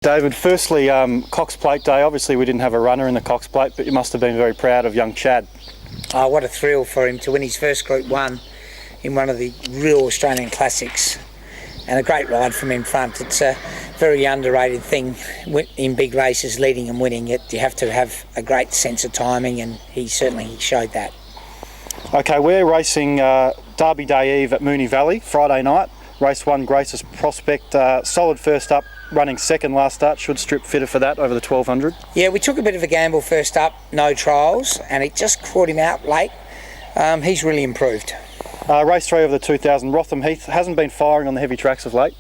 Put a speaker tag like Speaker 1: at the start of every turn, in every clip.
Speaker 1: David, firstly, Cox Plate Day. Obviously we didn't have a runner in the Cox Plate, but you must have been very proud of young Chad.
Speaker 2: Oh, what a thrill for him to win his first Group 1 in one of the real Australian classics, and a great ride from in front. It's a very underrated thing in big races, leading and winning it. You have to have a great sense of timing, and he certainly showed that.
Speaker 1: Okay, we're racing Derby Day Eve at Moonee Valley, Friday night. Race 1, Grace's Prospect, solid first up, running second last start, should strip fitter for that over the 1200.
Speaker 2: Yeah, we took a bit of a gamble first up, no trials, and it just caught him out late. He's really improved.
Speaker 1: Race 3 of the 2000, Rotham Heath, hasn't been firing on the heavy tracks of late.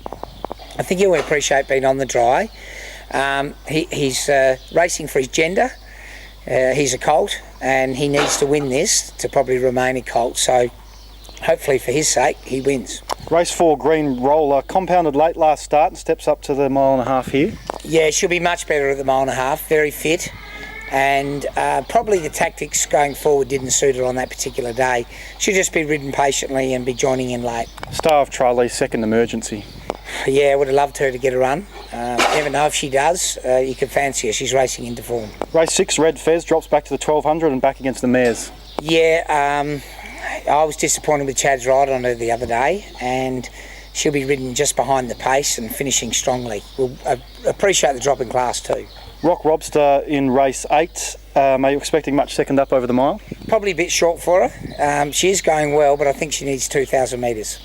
Speaker 2: I think he'll appreciate being on the dry. He's racing for his gender. He's a colt, and he needs to win this to probably remain a colt, so hopefully for his sake he wins.
Speaker 1: Race 4, Green Roller, compounded late last start and steps up to the 1.5 mile here.
Speaker 2: Yeah, she'll be much better at the 1.5 mile, very fit, and probably the tactics going forward didn't suit her on that particular day. She'll just be ridden patiently and be joining in late.
Speaker 1: Star of Tralee, second emergency.
Speaker 2: Yeah, would have loved her to get a run. Never know if she does. You could fancy her, she's racing into form.
Speaker 1: Race 6, Red Fez, drops back to the 1200 and back against the mares.
Speaker 2: Yeah, I was disappointed with Chad's ride on her the other day, and she'll be ridden just behind the pace and finishing strongly. We'll appreciate the drop in class too.
Speaker 1: Rock Robster in race 8. Are you expecting much second up over the mile?
Speaker 2: Probably a bit short for her. She is going well, but I think she needs 2,000 metres.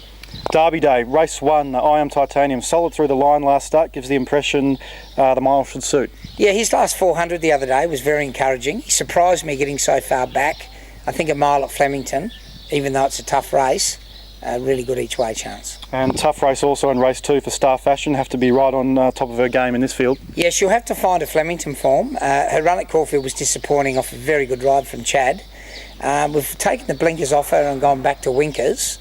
Speaker 1: Derby Day, race 1, I Am Titanium, solid through the line last start, gives the impression the mile should suit.
Speaker 2: Yeah, his last 400 the other day was very encouraging. He surprised me getting so far back. I think a mile at Flemington, even though it's a tough race, really good each way chance.
Speaker 1: And tough race also in race 2 for Star Fashion, have to be right on top of her game in this field.
Speaker 2: Yeah, she'll have to find a Flemington form. Her run at Caulfield was disappointing off a very good ride from Chad. We've taken the blinkers off her and gone back to winkers.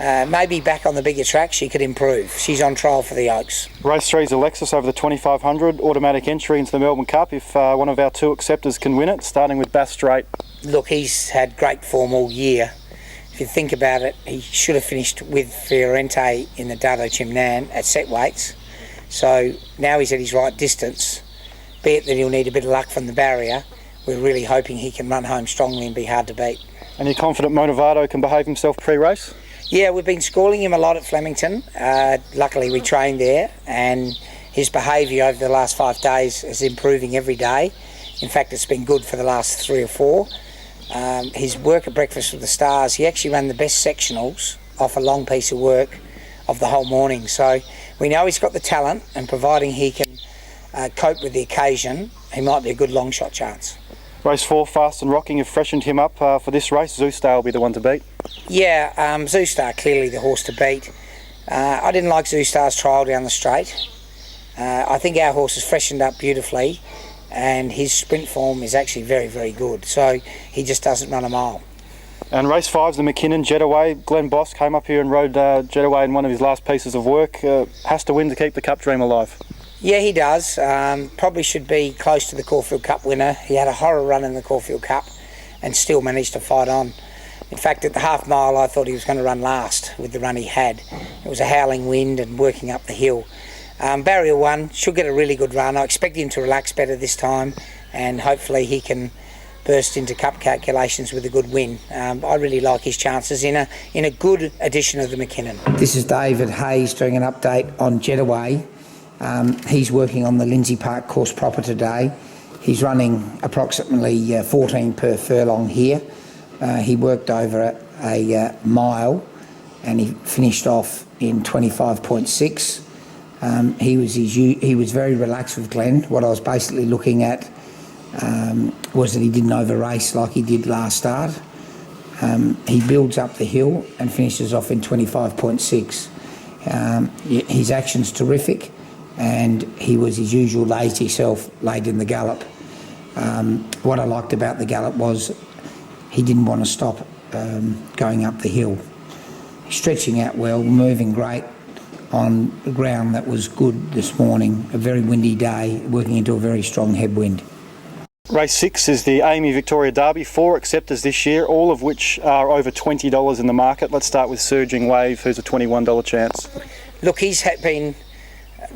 Speaker 2: Maybe back on the bigger track she could improve. She's on trial for the Oaks. Race 3 is Alexis over the 2500, automatic entry into the Melbourne Cup if one of our 2 acceptors can win it, starting with Bass Strait. Look, he's had great form all year. If you think about it, he should have finished with Fiorente in the Dado Chimnan at set weights. So now he's at his right distance, be it that he'll need a bit of luck from the barrier. We're really hoping he can run home strongly and be hard to beat.
Speaker 1: And you're confident Motivado can behave himself pre-race?
Speaker 2: Yeah, we've been schooling him a lot at Flemington. Luckily we trained there, and his behaviour over the last 5 days is improving every day. In fact, it's been good for the last 3 or 4. His work at Breakfast with the Stars, he actually ran the best sectionals off a long piece of work of the whole morning. So we know he's got the talent, and providing he can cope with the occasion, he might be a good long shot chance.
Speaker 1: Race 4, Fast and Rocking, have freshened him up for this race. Zoostar will be the one to beat.
Speaker 2: Yeah, Zoostar clearly the horse to beat. I didn't like Zoostar's trial down the straight. I think our horse has freshened up beautifully, and his sprint form is actually very, very good. So he just doesn't run a mile. And race 5's the McKinnon Jetaway. Glenn Boss came up here and rode Jetaway in one of his last pieces of work. Has to win to keep the Cup dream alive. Yeah, he does. Probably should be close to the Caulfield Cup winner. He had a horror run in the Caulfield Cup and still managed to fight on. In fact, at the half mile, I thought he was going to run last with the run he had. It was a howling wind and working up the hill. Barrier 1 should get a really good run. I expect him to relax better this time, and hopefully he can burst into Cup calculations with a good win. I really like his chances in a good edition of the McKinnon. This is David Hayes doing an update on Jetaway. He's working on the Lindsay Park course proper today. He's running approximately 14 per furlong here. He worked over a mile and he finished off in 25.6. He was very relaxed with Glenn. What I was basically looking at was that he didn't over race like he did last start. He builds up the hill and finishes off in 25.6. His action's terrific, and he was his usual lazy self late in the gallop. What I liked about the gallop was he didn't want to stop going up the hill. Stretching out well, moving great on the ground that was good this morning. A very windy day, working into a very strong headwind. Race 6 is the AAMI Victoria Derby. 4 acceptors this year, all of which are over $20 in the market. Let's start with Surging Wave, who's a $21 chance. Look, he's been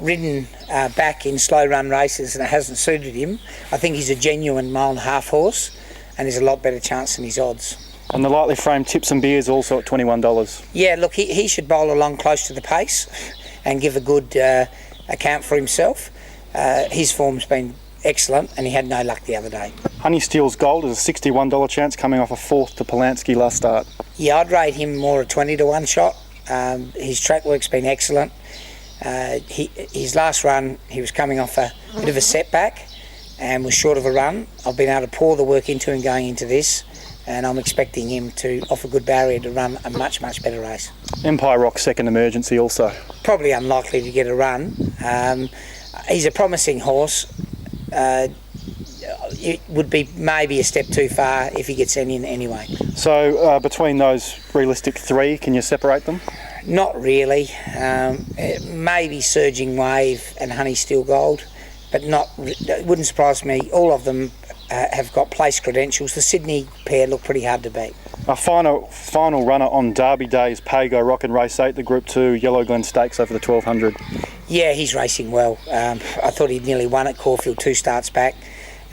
Speaker 2: ridden back in slow run races and it hasn't suited him. I think he's a genuine 1.5 mile horse and there's a lot better chance than his odds.
Speaker 1: And the lightly framed Tips and Beers also at $21.
Speaker 2: Yeah, look, he should bowl along close to the pace and give a good account for himself. His form's been excellent and he had no luck the other day.
Speaker 1: Honey Steele's Gold is a $61 chance coming off a 4th to Polanski last start.
Speaker 2: Yeah, I'd rate him more a 20 to 1 shot. His track work's been excellent. His last run, he was coming off a bit of a setback and was short of a run. I've been able to pour the work into him going into this, and I'm expecting him to, off a good barrier, to run a much, much better race.
Speaker 1: Empire Rock second emergency also.
Speaker 2: Probably unlikely to get a run. He's a promising horse. It would be maybe a step too far if he gets any in anyway.
Speaker 1: So between those realistic 3, can you separate them?
Speaker 2: Not really. Maybe Surging Wave and Honey Steel Gold, but it wouldn't surprise me. All of them have got place credentials. The Sydney pair look pretty hard to beat.
Speaker 1: Our final runner on Derby Day is PAGO Rock in Race 8, the Group 2 Yellow Glen Stakes over the 1200.
Speaker 2: Yeah, he's racing well. I thought he'd nearly won at Caulfield 2 starts back,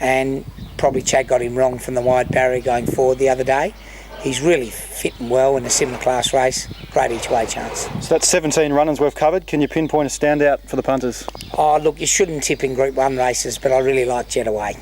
Speaker 2: and probably Chad got him wrong from the wide barrier going forward the other day. He's really fitting well in a similar class race. Great each way chance.
Speaker 1: So that's 17 runners we've covered. Can you pinpoint a standout for the punters?
Speaker 2: Oh, look, you shouldn't tip in Group 1 races, but I really like Jet Away.